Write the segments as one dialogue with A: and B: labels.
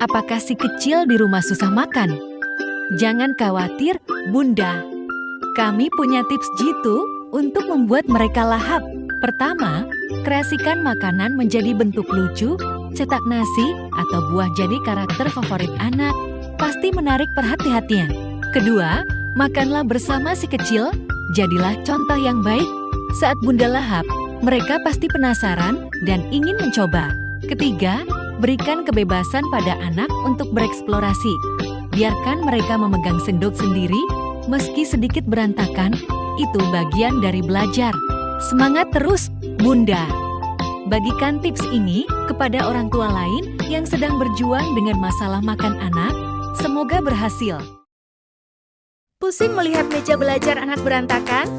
A: apakah si kecil di rumah susah makan? Jangan khawatir, Bunda. Kami punya tips jitu untuk membuat mereka lahap. Pertama, kreasikan makanan menjadi bentuk lucu, cetak nasi atau buah jadi karakter favorit anak. Pasti menarik perhatian. Kedua, makanlah bersama si kecil, jadilah contoh yang baik. Saat Bunda lahap, mereka pasti penasaran dan ingin mencoba. Ketiga, berikan kebebasan pada anak untuk bereksplorasi. Biarkan mereka memegang sendok sendiri, meski sedikit berantakan, itu bagian dari belajar. Semangat terus, Bunda! Bagikan tips ini kepada orang tua lain yang sedang berjuang dengan masalah makan anak. Semoga berhasil.
B: Pusing melihat meja belajar anak berantakan?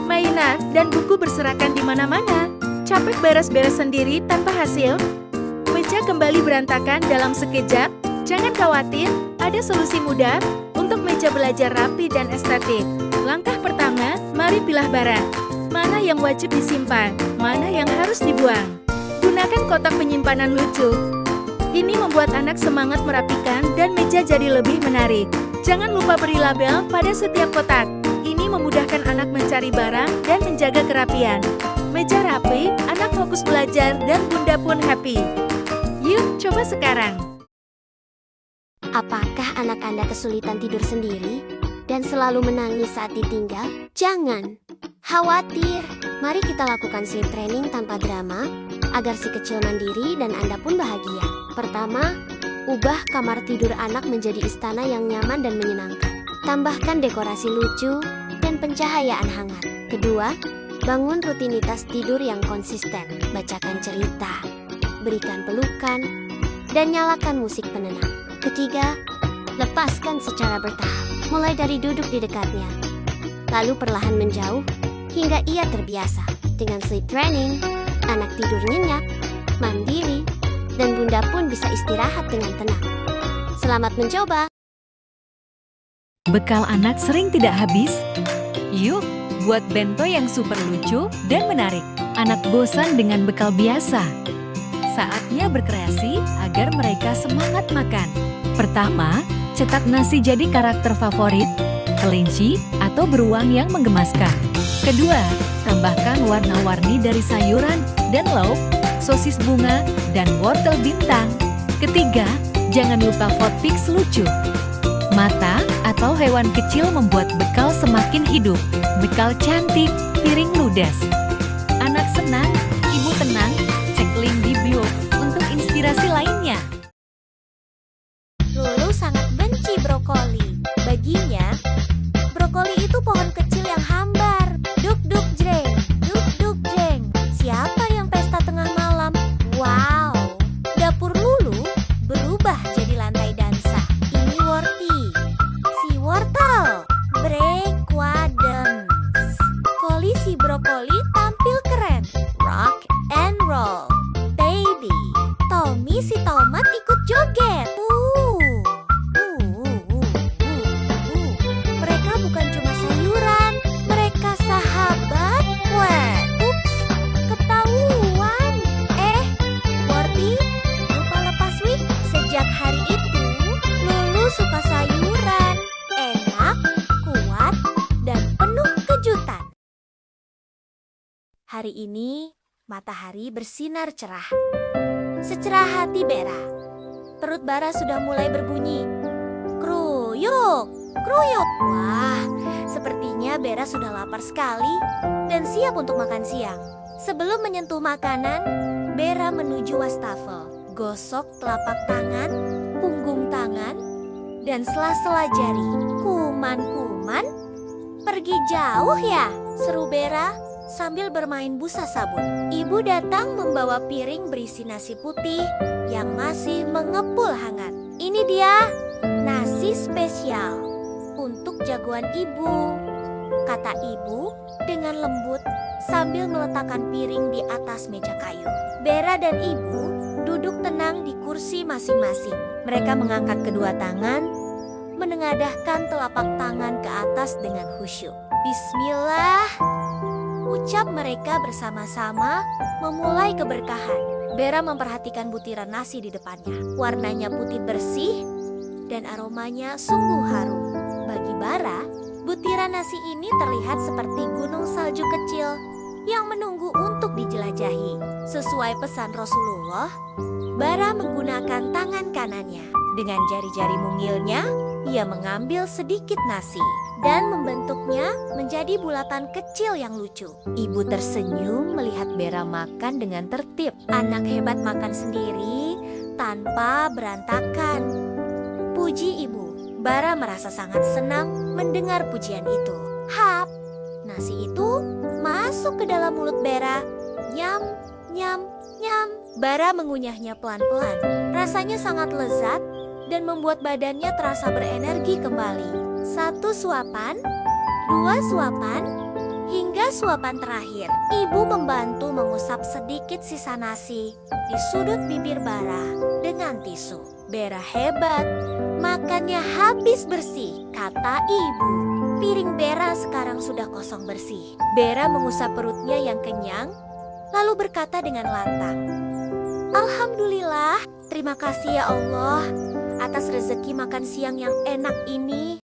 B: Mainan dan buku berserakan di mana-mana. Capek beres-beres sendiri tanpa hasil? Meja kembali berantakan dalam sekejap? Jangan khawatir, ada solusi mudah untuk meja belajar rapi dan estetik. Langkah pertama, mari pilah barang. Mana yang wajib disimpan, mana yang harus dibuang. Gunakan kotak penyimpanan lucu. Ini membuat anak semangat merapikan dan meja jadi lebih menarik. Jangan lupa beri label pada setiap kotak. Ini memudahkan anak mencari barang dan menjaga kerapian. Meja rapi, anak fokus belajar dan Bunda pun happy. Yuk, coba sekarang.
C: Apakah anak Anda kesulitan tidur sendiri dan selalu menangis saat ditinggal? Jangan khawatir. Mari kita lakukan sleep training tanpa drama agar si kecil mandiri dan Anda pun bahagia. Pertama, ubah kamar tidur anak menjadi istana yang nyaman dan menyenangkan. Tambahkan dekorasi lucu dan pencahayaan hangat. Kedua, bangun rutinitas tidur yang konsisten. Bacakan cerita, berikan pelukan, dan nyalakan musik penenang. Ketiga, lepaskan secara bertahap, mulai dari duduk di dekatnya, lalu perlahan menjauh hingga ia terbiasa. Dengan sleep training, anak tidur nyenyak, mandiri, dan Bunda pun bisa istirahat dengan tenang. Selamat mencoba!
A: Bekal anak sering tidak habis? Yuk, buat bento yang super lucu dan menarik. Anak bosan dengan bekal biasa. Saatnya berkreasi agar mereka semangat makan. Pertama, cetak nasi jadi karakter favorit, kelinci, atau beruang yang menggemaskan. Kedua, tambahkan warna-warni dari sayuran dan lauk, sosis bunga, dan wortel bintang. Ketiga, jangan lupa footpics lucu. Mata atau hewan kecil membuat bekal semakin hidup. Bekal cantik, piring ludas. Anak senang, ibu tenang. Cek link di bio untuk inspirasi lainnya.
C: Lulu sangat benci brokoli. Baginya, brokoli itu pohon kecil yang hambar. Duk duk jreng, duk duk jreng. Siapa yang pesta tengah malam? Wow, dapur Lulu berubah jadi lantai dansa. Ini wortel, si wortel, breakwadens. Kolisi brokoli tampil keren. Rock and roll, baby. Tommy si tomat ikut joget. Mereka bukan cuma sayuran, mereka sahabat kue. Ups, ketahuan. Worty, lupa lepas wig. Sejak hari itu, Lulu suka sayuran. Enak, kuat, dan penuh kejutan. Hari ini, matahari bersinar cerah. Secerah hati Bera. Perut Bara sudah mulai berbunyi. Kruyuk, kruyuk. Wah, sepertinya Bera sudah lapar sekali dan siap untuk makan siang. Sebelum menyentuh makanan, Bera menuju wastafel. Gosok telapak tangan, punggung tangan, dan sela-sela jari. Kuman-kuman, pergi jauh ya, seru Bera sambil bermain busa sabun. Ibu datang membawa piring berisi nasi putih yang masih mengepul hangat. Ini dia, nasi spesial untuk jagoan ibu, kata ibu dengan lembut sambil meletakkan piring di atas meja kayu. Bera dan ibu duduk tenang di kursi masing-masing. Mereka mengangkat kedua tangan, menengadahkan telapak tangan ke atas dengan khusyuk. Bismillah, ucap mereka bersama-sama memulai keberkahan. Bera memperhatikan butiran nasi di depannya. Warnanya putih bersih dan aromanya sungguh harum. Bagi Bara, butiran nasi ini terlihat seperti gunung salju kecil yang menunggu untuk dijelajahi. Sesuai pesan Rasulullah, Bara menggunakan tangan kanannya. Dengan jari-jari mungilnya, ia mengambil sedikit nasi dan membentuknya menjadi bulatan kecil yang lucu. Ibu tersenyum melihat Bera makan dengan tertib. Anak hebat makan sendiri tanpa berantakan. Puji ibu. Bara merasa sangat senang mendengar pujian itu. Hap, nasi itu masuk ke dalam mulut Bera. Nyam, nyam, nyam. Bara mengunyahnya pelan-pelan. Rasanya sangat lezat dan membuat badannya terasa berenergi kembali. 1 suapan, 2 suapan, hingga suapan terakhir. Ibu membantu mengusap sedikit sisa nasi di sudut bibir Bara dengan tisu. Bera hebat, makannya habis bersih, kata ibu. Piring Bera sekarang sudah kosong bersih. Bera mengusap perutnya yang kenyang, lalu berkata dengan lantang, "Alhamdulillah, terima kasih ya Allah atas rezeki makan siang yang enak ini."